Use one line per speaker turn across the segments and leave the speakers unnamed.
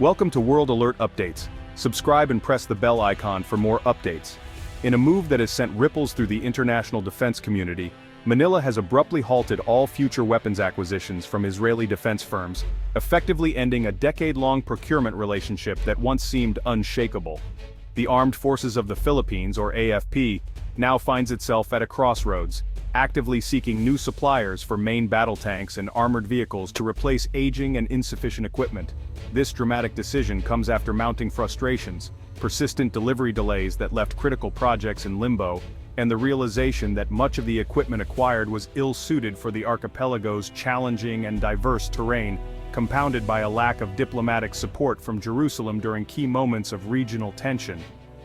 Welcome to World Alert Updates. Subscribe and press the bell icon for more updates. In a move that has sent ripples through the international defense community, Manila has abruptly halted all future weapons acquisitions from Israeli defense firms, effectively ending a decade-long procurement relationship that once seemed unshakable. The Armed Forces of the Philippines, or AFP, now finds itself at a crossroads, actively seeking new suppliers for main battle tanks and armored vehicles to replace aging and insufficient equipment. This dramatic decision comes after mounting frustrations, persistent delivery delays that left critical projects in limbo, and the realization that much of the equipment acquired was ill-suited for the archipelago's challenging and diverse terrain, compounded by a lack of diplomatic support from Jerusalem during key moments of regional tension.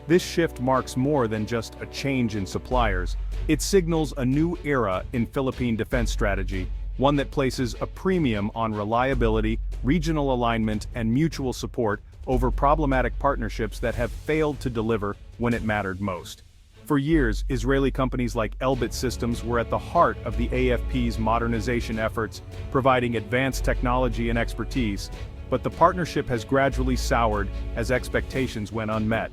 This shift marks more than just a change in suppliers. It signals a new era in Philippine defense strategy, one that places a premium on reliability, regional alignment, and mutual support over problematic partnerships that have failed to deliver when it mattered most. For years, Israeli companies like Elbit Systems were at the heart of the AFP's modernization efforts, providing advanced technology and expertise, but the partnership has gradually soured as expectations went unmet.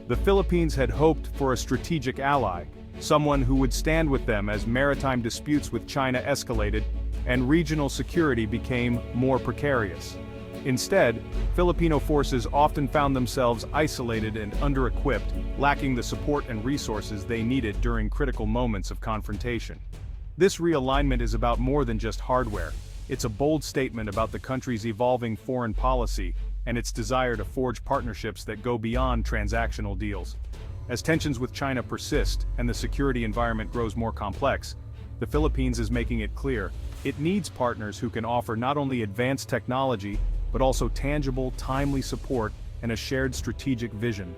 The Philippines had hoped for a strategic ally, someone who would stand with them as maritime disputes with China escalated and regional security became more precarious. Instead, Filipino forces often found themselves isolated and under-equipped, lacking the support and resources they needed during critical moments of confrontation. This realignment is about more than just hardware. It's a bold statement about the country's evolving foreign policy and its desire to forge partnerships that go beyond transactional deals. As tensions with China persist and the security environment grows more complex, the Philippines is making it clear it needs partners who can offer not only advanced technology, but also tangible, timely support and a shared strategic vision.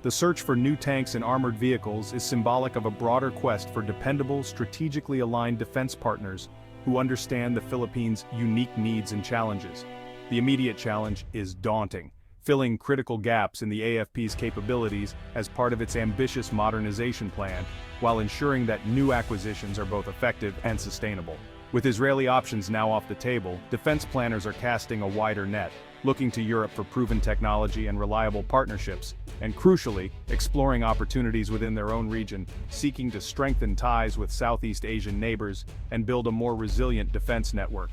The search for new tanks and armored vehicles is symbolic of a broader quest for dependable, strategically aligned defense partners who understand the Philippines' unique needs and challenges. The immediate challenge is daunting, filling critical gaps in the AFP's capabilities as part of its ambitious modernization plan, while ensuring that new acquisitions are both effective and sustainable. With Israeli options now off the table, defense planners are casting a wider net, looking to Europe for proven technology and reliable partnerships, and crucially, exploring opportunities within their own region, seeking to strengthen ties with Southeast Asian neighbors and build a more resilient defense network.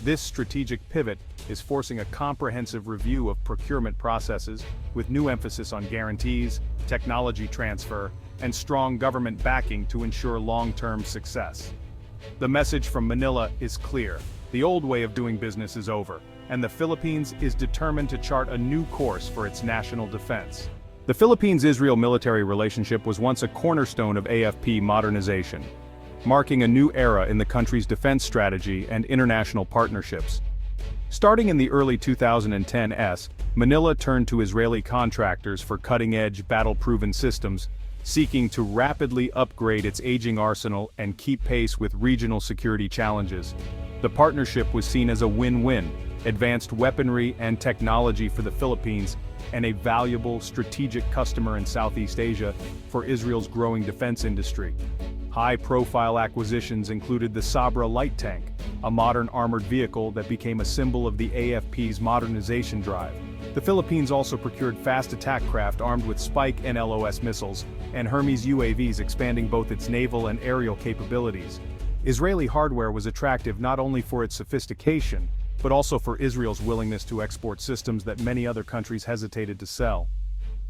This strategic pivot is forcing a comprehensive review of procurement processes, with new emphasis on guarantees, technology transfer, and strong government backing to ensure long-term success. The message from Manila is clear. The old way of doing business is over, and the Philippines is determined to chart a new course for its national defense. The Philippines-Israel military relationship was once a cornerstone of AFP modernization, marking a new era in the country's defense strategy and international partnerships. Starting in the early 2010s, Manila turned to Israeli contractors for cutting-edge, battle-proven systems, seeking to rapidly upgrade its aging arsenal and keep pace with regional security challenges. The partnership was seen as a win-win: advanced weaponry and technology for the Philippines, and a valuable strategic customer in Southeast Asia for Israel's growing defense industry. High-profile acquisitions included the Sabra light tank, a modern armored vehicle that became a symbol of the AFP's modernization drive. The Philippines also procured fast attack craft armed with Spike NLOS missiles, and Hermes UAVs, expanding both its naval and aerial capabilities. Israeli hardware was attractive not only for its sophistication, but also for Israel's willingness to export systems that many other countries hesitated to sell.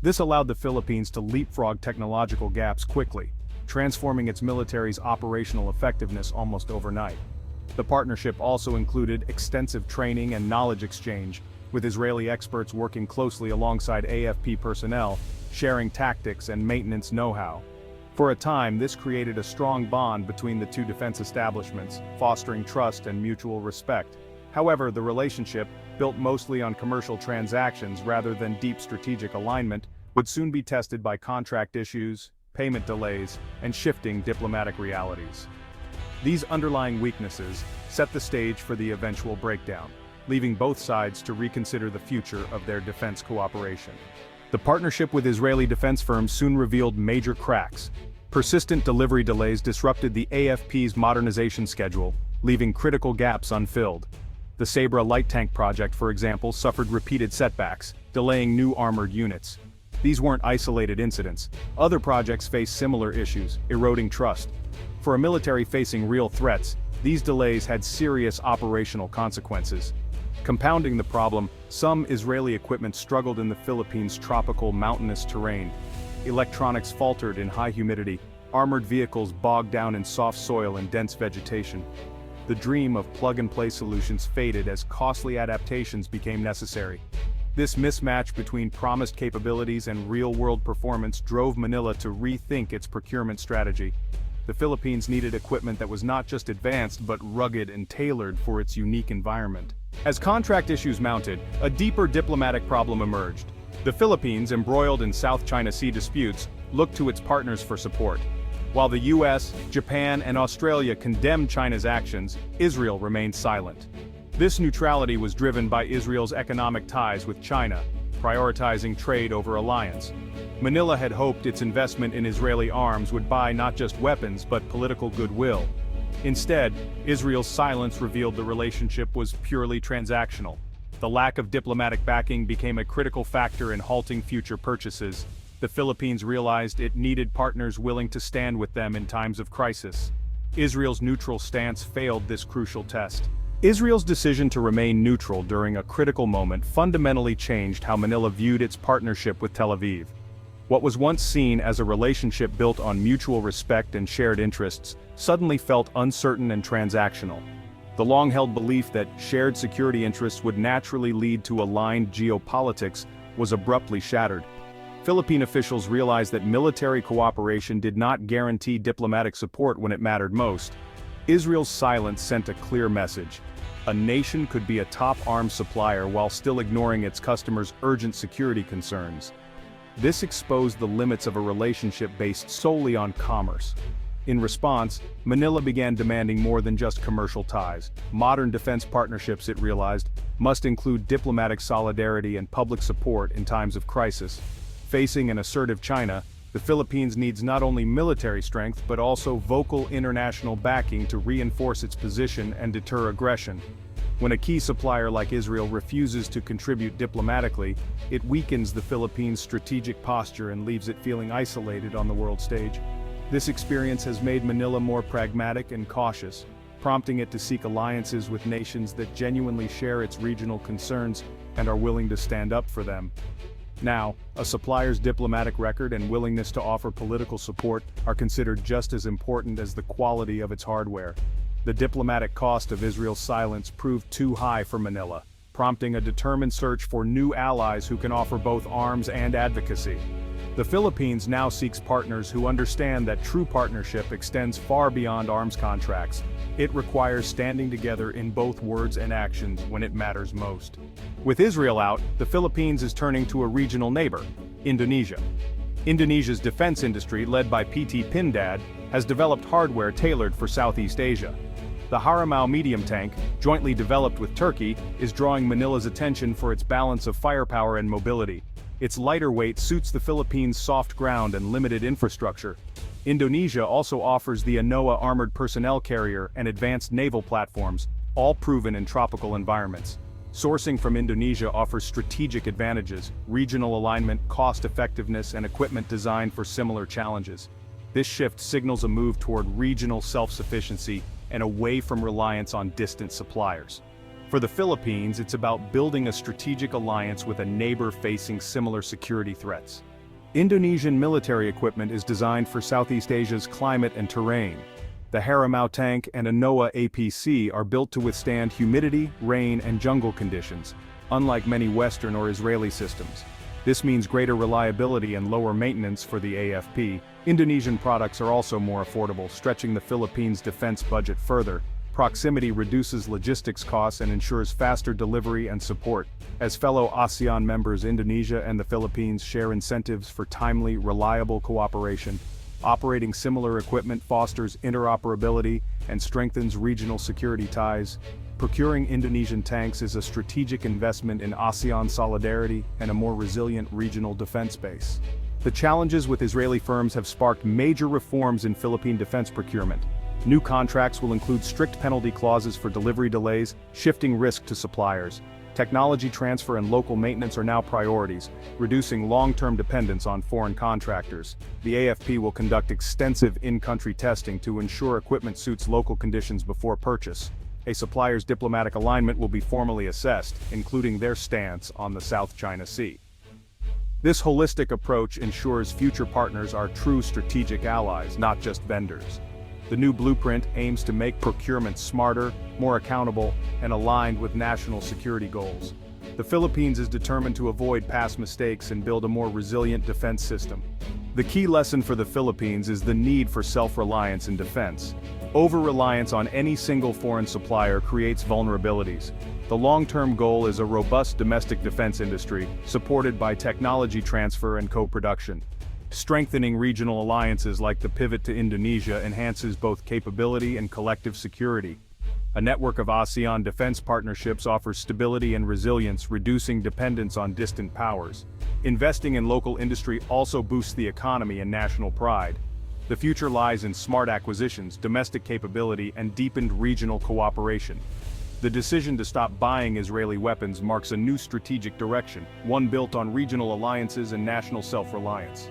This allowed the Philippines to leapfrog technological gaps quickly, transforming its military's operational effectiveness almost overnight. The partnership also included extensive training and knowledge exchange, with Israeli experts working closely alongside AFP personnel, sharing tactics and maintenance know-how. For a time, this created a strong bond between the two defense establishments, fostering trust and mutual respect. However, the relationship, built mostly on commercial transactions rather than deep strategic alignment, would soon be tested by contract issues, payment delays, and shifting diplomatic realities. These underlying weaknesses set the stage for the eventual breakdown, leaving both sides to reconsider the future of their defense cooperation. The partnership with Israeli defense firms soon revealed major cracks. Persistent delivery delays disrupted the AFP's modernization schedule, leaving critical gaps unfilled. The The Sabra light tank project, for example, suffered repeated setbacks, delaying new armored units. These weren't isolated incidents. Other projects face similar issues, eroding trust. For a military facing real threats, these delays had serious operational consequences. Compounding the problem, some Israeli equipment struggled in the Philippines' tropical mountainous terrain. Electronics faltered in high humidity, armored vehicles bogged down in soft soil and dense vegetation. The dream of plug-and-play solutions faded as costly adaptations became necessary. This mismatch between promised capabilities and real-world performance drove Manila to rethink its procurement strategy. The Philippines needed equipment that was not just advanced but rugged and tailored for its unique environment. As contract issues mounted, a deeper diplomatic problem emerged. The Philippines, embroiled in South China Sea disputes, looked to its partners for support. While the US, Japan, and Australia condemned China's actions, Israel remained silent. This neutrality was driven by Israel's economic ties with China, prioritizing trade over alliance. Manila had hoped its investment in Israeli arms would buy not just weapons but political goodwill. Instead, Israel's silence revealed the relationship was purely transactional. The lack of diplomatic backing became a critical factor in halting future purchases. The Philippines realized it needed partners willing to stand with them in times of crisis. Israel's neutral stance failed this crucial test. Israel's decision to remain neutral during a critical moment fundamentally changed how Manila viewed its partnership with Tel Aviv. What was once seen as a relationship built on mutual respect and shared interests suddenly felt uncertain and transactional. The long-held belief that shared security interests would naturally lead to aligned geopolitics was abruptly shattered. Philippine officials realized that military cooperation did not guarantee diplomatic support when it mattered most. Israel's silence sent a clear message. A nation could be a top arms supplier while still ignoring its customers' urgent security concerns. This exposed the limits of a relationship based solely on commerce. In response, Manila began demanding more than just commercial ties. Modern defense partnerships, it realized, must include diplomatic solidarity and public support in times of crisis. Facing an assertive China, the Philippines needs not only military strength but also vocal international backing to reinforce its position and deter aggression. When a key supplier like Israel refuses to contribute diplomatically, it weakens the Philippines' strategic posture and leaves it feeling isolated on the world stage. This experience has made Manila more pragmatic and cautious, prompting it to seek alliances with nations that genuinely share its regional concerns and are willing to stand up for them. Now, a supplier's diplomatic record and willingness to offer political support are considered just as important as the quality of its hardware. The diplomatic cost of Israel's silence proved too high for Manila, prompting a determined search for new allies who can offer both arms and advocacy. The Philippines now seeks partners who understand that true partnership extends far beyond arms contracts. It requires standing together in both words and actions when it matters most. With Israel out, the Philippines is turning to a regional neighbor, Indonesia. Indonesia's defense industry, led by PT Pindad, has developed hardware tailored for Southeast Asia. The Harimau medium tank, jointly developed with Turkey, is drawing Manila's attention for its balance of firepower and mobility. Its lighter weight suits the Philippines' soft ground and limited infrastructure. Indonesia also offers the ANOA armored personnel carrier and advanced naval platforms, all proven in tropical environments. Sourcing from Indonesia offers strategic advantages, regional alignment, cost-effectiveness, and equipment designed for similar challenges. This shift signals a move toward regional self-sufficiency and away from reliance on distant suppliers. For the Philippines, it's about building a strategic alliance with a neighbor facing similar security threats. Indonesian military equipment is designed for Southeast Asia's climate and terrain. The Harimau tank and ANOA APC are built to withstand humidity, rain, and jungle conditions, unlike many Western or Israeli systems. This means greater reliability and lower maintenance for the AFP. Indonesian products are also more affordable, stretching the Philippines' defense budget further. Proximity reduces logistics costs and ensures faster delivery and support. As fellow ASEAN members, Indonesia and the Philippines share incentives for timely, reliable cooperation. Operating similar equipment fosters interoperability and strengthens regional security ties. Procuring Indonesian tanks is a strategic investment in ASEAN solidarity and a more resilient regional defense base. The challenges with Israeli firms have sparked major reforms in Philippine defense procurement. New contracts will include strict penalty clauses for delivery delays, shifting risk to suppliers. Technology transfer and local maintenance are now priorities, reducing long-term dependence on foreign contractors. The AFP will conduct extensive in-country testing to ensure equipment suits local conditions before purchase. A supplier's diplomatic alignment will be formally assessed, including their stance on the South China Sea. This holistic approach ensures future partners are true strategic allies, not just vendors. The new blueprint aims to make procurement smarter, more accountable, and aligned with national security goals. The Philippines is determined to avoid past mistakes and build a more resilient defense system. The key lesson for the Philippines is the need for self-reliance in defense. Over-reliance on any single foreign supplier creates vulnerabilities. The long-term goal is a robust domestic defense industry, supported by technology transfer and co-production. Strengthening regional alliances like the pivot to Indonesia enhances both capability and collective security. A network of ASEAN defense partnerships offers stability and resilience, reducing dependence on distant powers. Investing in local industry also boosts the economy and national pride. The future lies in smart acquisitions, domestic capability, and deepened regional cooperation. The decision to stop buying Israeli weapons marks a new strategic direction, one built on regional alliances and national self-reliance.